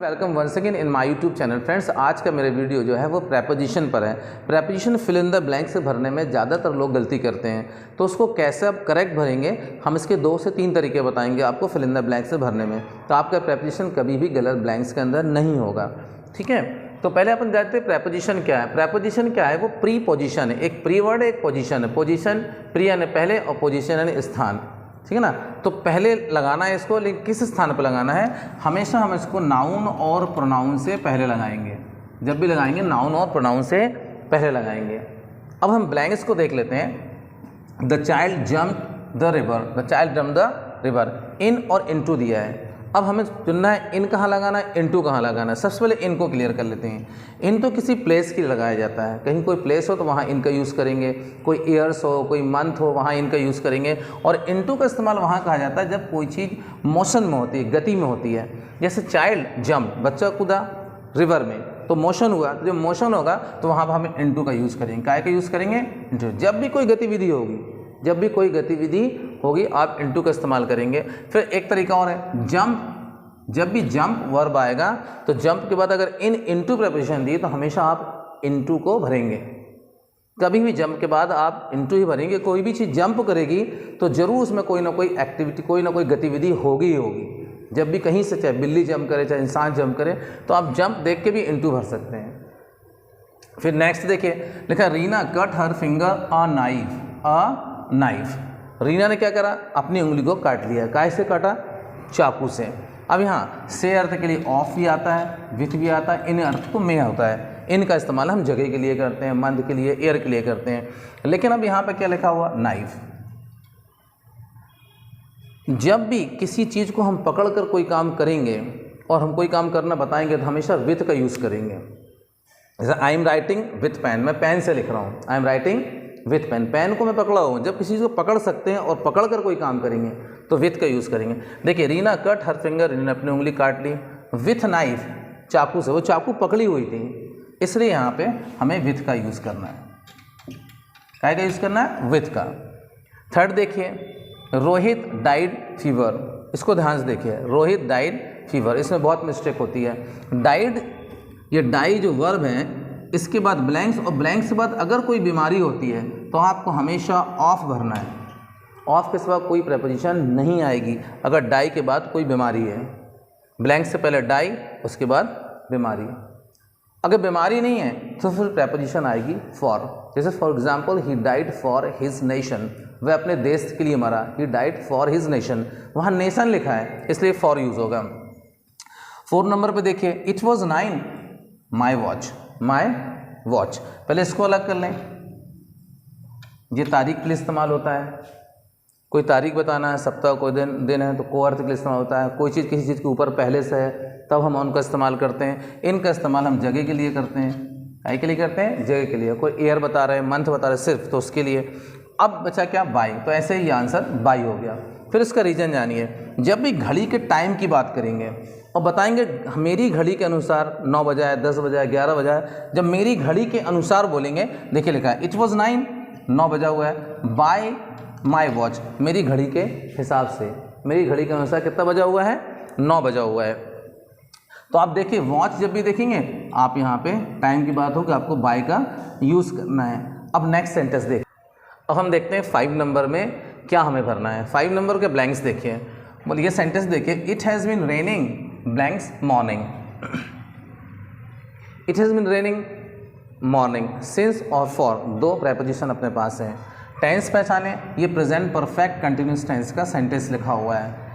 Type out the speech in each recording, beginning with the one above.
Welcome once again in my YouTube channel. Friends, आज का मेरा वीडियो जो है वो प्रेपोजिशन पर है। Preposition fill in the blank से भरने में ज़्यादातर लोग गलती करते हैं, तो उसको कैसे आप करेक्ट भरेंगे, हम इसके 2 से 3 तरीके बताएंगे आपको फिल इन द ब्लैंक से भरने में। तो आपका प्रेपोजिशन कभी भी गलत ब्लैंक्स के अंदर नहीं होगा। ठीक है, तो पहले अपन जानते हैं प्रेपोजिशन क्या है। प्रेपोजिशन क्या है, वो प्री पोजिशन है। एक प्री वर्ड है, एक पोजिशन है। पोजिशन प्री यानी पहले और पोजिशन यानी स्थान। ठीक है ना, तो पहले लगाना है इसको, लेकिन किस स्थान पर लगाना है, हमेशा हम इसको नाउन और प्रोनाउन से पहले लगाएंगे। जब भी लगाएंगे नाउन और प्रोनाउन से पहले लगाएंगे। अब हम ब्लैंक्स को देख लेते हैं। The child jump the river, the child jump the river, in और इनटू दिया है। अब हमें चुनना है इन कहाँ लगाना है, इनटू कहाँ लगाना है। सबसे पहले इन को क्लियर कर लेते हैं। इन तो किसी प्लेस के लिए लगाया जाता है, कहीं कोई प्लेस हो तो वहाँ इनका यूज़ करेंगे, कोई ईयर्स हो, कोई मंथ हो, वहाँ इनका यूज़ करेंगे। और इनटू का इस्तेमाल वहाँ कहा जाता है जब कोई चीज़ मोशन में होती है, गति में होती है। जैसे चाइल्ड जम्प, बच्चा कूदा रिवर में, तो मोशन हुआ। जब मोशन होगा तो वहाँ पर हम इनटू का यूज़ करेंगे। काय का यूज़ करेंगे, इनटू। जब भी कोई गतिविधि होगी, जब भी कोई गतिविधि होगी आप इनटू का इस्तेमाल करेंगे। फिर एक तरीका और है जंप। जब भी जंप वर्ब आएगा तो जंप के बाद अगर इन इनटू प्रेपोजिशन दी तो हमेशा आप इनटू को भरेंगे। कभी भी जंप के बाद आप इनटू ही भरेंगे। कोई भी चीज़ जंप करेगी तो जरूर उसमें कोई ना कोई एक्टिविटी, कोई ना कोई गतिविधि होगी ही होगी। जब भी कहीं से, चाहे बिल्ली जंप करे, चाहे इंसान जंप करे, तो आप जंप देख के भी इनटू भर सकते हैं। फिर नेक्स्ट देखिए, लिखा Reena cut her finger a knife. Reena ने क्या करा, अपनी उंगली को काट लिया। काय से काटा, चाकू से। अब यहाँ से अर्थ के लिए ऑफ भी आता है, विथ भी आता है, इन अर्थ को में होता है। इन का इस्तेमाल हम जगह के लिए करते हैं, मंथ के लिए, एयर के लिए करते हैं। लेकिन अब यहाँ पे क्या लिखा हुआ, नाइफ। जब भी किसी चीज़ को हम पकड़ कर कोई काम करेंगे और हम कोई काम करना बताएंगे तो हमेशा विथ का यूज़ करेंगे। जैसे I am writing with pen, मैं पेन से लिख रहा हूँ, I am writing with pen. Pen को मैं पकड़ा हूँ। जब किसी चीज़ को पकड़ सकते हैं और पकड़ कर कोई काम करेंगे तो विथ का यूज़ करेंगे। देखिए, रीना कट हर फिंगर, रीना ने अपनी उंगली काट ली। विथ नाइफ, चाकू से, वो चाकू पकड़ी हुई थी, इसलिए यहाँ पे हमें विथ का यूज़ करना है। क्या का यूज़ करना है, विथ का। थर्ड देखिए, रोहित डाइड फीवर। इसको ध्यान से देखिए, रोहित डाइड फीवर, इसमें बहुत मिस्टेक होती है। डाइड, ये डाई जो वर्ब है, इसके बाद ब्लैंक्स, और ब्लैंक्स के बाद अगर कोई बीमारी होती है तो आपको हमेशा ऑफ भरना है। ऑफ के सिवा कोई प्रेपोजिशन नहीं आएगी अगर डाई के बाद कोई बीमारी है। ब्लैंक से पहले डाई, उसके बाद बीमारी। अगर बीमारी नहीं है तो फिर प्रेपोजिशन आएगी फॉर। जैसे for example, he died for his nation, वह अपने देश के लिए मरा। He died for his nation, वहाँ नेशन लिखा है इसलिए फॉर यूज़ होगा। 4 नंबर पे देखिए, it was 9 my watch, my watch. पहले इसको अलग कर लें। ये तारीख के लिए इस्तेमाल होता है। कोई तारीख बताना है, सप्ताह कोई दिन है तो को अर्थ के लिए इस्तेमाल होता है। कोई चीज़ किसी चीज़ के ऊपर पहले से है तब हम उनका इस्तेमाल करते हैं। इनका इस्तेमाल हम जगह के लिए करते हैं। काय के लिए करते हैं, जगह के लिए। कोई ईयर बता रहे हैं, मंथ बता रहे हैं सिर्फ, तो उसके लिए। अब बचा क्या, बाई। तो ऐसे ही आंसर बाई हो गया। फिर इसका रीजन जानिए। जब भी घड़ी के टाइम की बात करेंगे और बताएंगे मेरी घड़ी के अनुसार 9 बजा है, 10 बजा है, 11 बजा है, जब मेरी घड़ी के अनुसार बोलेंगे, देखिए लिखा है इट वॉज 9 बजा हुआ है। बाय माई वॉच, मेरी घड़ी के हिसाब से, मेरी घड़ी के अनुसार कितना बजा हुआ है, 9 बजा हुआ है। तो आप देखिए, वॉच जब भी देखेंगे आप यहाँ पे टाइम की बात होगी, आपको बाय का यूज़ करना है। अब नेक्स्ट सेंटेंस देख। अब हम देखते हैं 5 नंबर में क्या हमें भरना है। 5 नंबर के ब्लैंक्स देखिए। बोलिए ये सेंटेंस देखिए, it has been raining blanks morning. It has been raining morning, since और फॉर, 2 प्रेपोजिशन अपने पास हैं। टेंस पहचाने, ये प्रेजेंट परफेक्ट कंटिन्यूस टेंस का सेंटेंस लिखा हुआ है।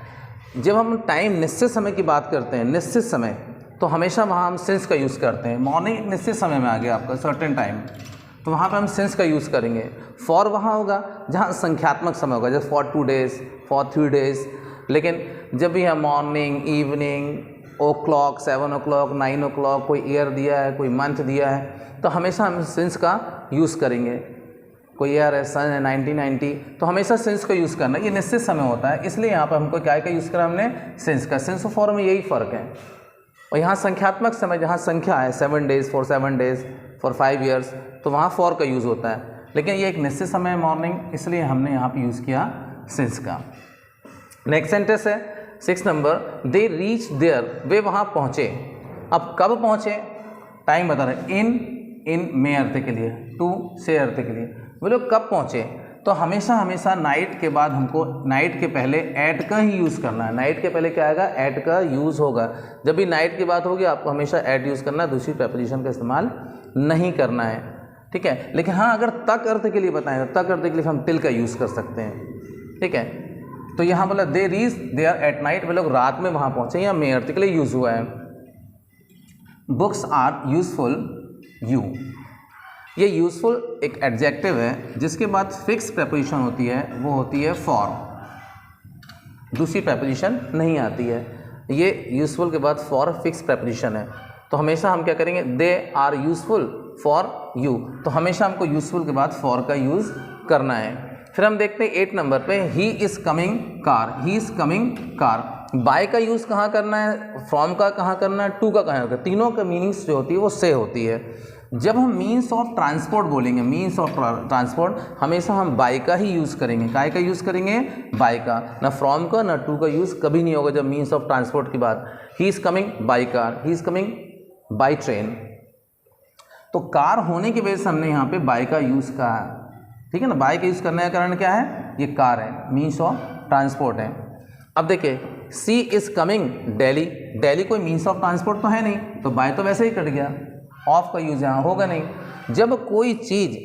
जब हम टाइम, निश्चित समय की बात करते हैं, निश्चित समय, तो हमेशा वहाँ हम सिंस का यूज़ करते हैं। मॉर्निंग निश्चित समय में आ गया आपका, सर्टेन टाइम, तो वहाँ पर हम सिंस का यूज़ करेंगे। फॉर वहाँ होगा जहाँ संख्यात्मक समय होगा, जैसे फॉर 2 डेज़, फॉर 3 डेज़। लेकिन जब भी हम मॉर्निंग, इवनिंग, ओ क्लॉक, 7 o'clock, 9 o'clock, कोई ईयर दिया है, कोई मंथ दिया है, तो हमेशा हम सिंस का यूज़ करेंगे। कोई ईयर है, सन है 1990, तो हमेशा सिंस का यूज़ करना। ये निश्चित समय होता है, इसलिए यहाँ पर हमको क्या का यूज़ करा हमने, सिंस का। सिंस और फॉर में यही फ़र्क है। और यहाँ संख्यात्मक समय, जहाँ संख्या है 7 days, for 7 days, for 5 years, तो वहाँ फॉर का यूज़ होता है। लेकिन ये एक निश्चित समय है मॉर्निंग, इसलिए हमने यहाँ पर यूज़ किया सिंस का। नेक्स्ट सेंटेंस है 6 नंबर, दे रीच देयर, वे वहाँ पहुँचे। अब कब पहुँचे, टाइम बता रहे, इन मे अर्थ के लिए, टू से अर्थ के लिए, वो लोग कब पहुँचे। तो हमेशा हमेशा नाइट के बाद हमको, नाइट के पहले एट का ही यूज़ करना है। नाइट के पहले क्या आएगा, एट का यूज़ होगा। जब भी नाइट की बात होगी आपको हमेशा एट यूज़ करना है, दूसरी प्रेपोजिशन का इस्तेमाल नहीं करना है, ठीक है। लेकिन हाँ, अगर तक अर्थ के लिए बताएं तो तक अर्थ के लिए हम टिल का यूज़ कर सकते हैं, ठीक है। तो यहाँ बोला they reach they are at night, वे लोग रात में वहाँ पहुँचे, या मे अर्थ के लिए यूज़ हुआ है। बुक्स आर यूजफुल यू, ये यूजफुल एक एडजेक्टिव है जिसके बाद फिक्स प्रेपोजिशन होती है, वो होती है फॉर, दूसरी प्रेपोजिशन नहीं आती है। ये यूजफुल के बाद फॉर फिक्स प्रेपोजिशन है, तो हमेशा हम क्या करेंगे, they are useful for you, तो हमेशा हमको यूजफुल के बाद फॉर का यूज़ करना है। फिर हम देखते हैं 8 नंबर पे, he is coming car, he is coming car. By का यूज़ कहाँ करना है, फ्रॉम का कहाँ करना है, टू का कहाँ करना है, तीनों का मीनिंग्स जो होती है वो से होती है। जब हम मीन्स ऑफ ट्रांसपोर्ट बोलेंगे, मीन्स ऑफ ट्रांसपोर्ट, हमेशा हम बाय का ही यूज़ करेंगे। काय का यूज़ करेंगे, बाय का, ना फ्रॉम का ना टू का यूज़ कभी नहीं होगा जब मीन्स ऑफ ट्रांसपोर्ट की बात। ही is coming by car, he is coming by train. तो कार होने की वजह से हमने यहाँ पे बाय का यूज़ कहा, ठीक है ना। बाय का यूज़ करने का कारण क्या है, ये कार है, मीन्स ऑफ ट्रांसपोर्ट है। अब देखिए, सी इज़ कमिंग दिल्ली, दिल्ली कोई मीन्स ऑफ ट्रांसपोर्ट तो है नहीं, तो बाय तो वैसे ही कट गया, ऑफ का यूज़ यहाँ होगा नहीं। जब कोई चीज़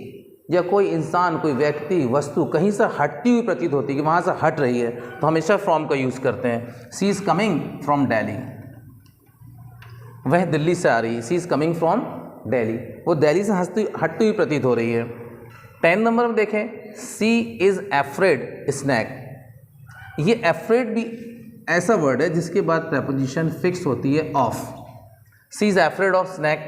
या कोई इंसान, कोई व्यक्ति, वस्तु कहीं से हटती हुई प्रतीत होती है कि वहाँ से हट रही है, तो हमेशा फ्रॉम का यूज़ करते हैं। सी इज़ कमिंग फ्रॉम दिल्ली, वह दिल्ली से आ रही है, सी इज़ कमिंग फ्रॉम दिल्ली, वो दिल्ली से हटती हुई प्रतीत हो रही है। 10 नंबर में देखें, सी इज़ एफ्रेड स्नैक, ये एफ्रेड भी ऐसा वर्ड है जिसके बाद प्रेपोजिशन फिक्स होती है of. She is afraid of snake,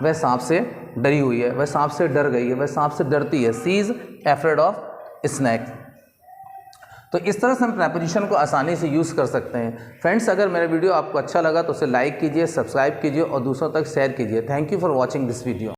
वह सांप से डरी हुई है, वह सांप से डर गई है, वह सांप से डरती है। सी इज़ एफ्रेड ऑफ स्नैक। तो इस तरह से हम प्रेपोजिशन को आसानी से यूज़ कर सकते हैं। फ्रेंड्स, अगर मेरा वीडियो आपको अच्छा लगा तो उसे लाइक कीजिए, सब्सक्राइब कीजिए और दूसरों तक शेयर कीजिए। Thank you for watching this video.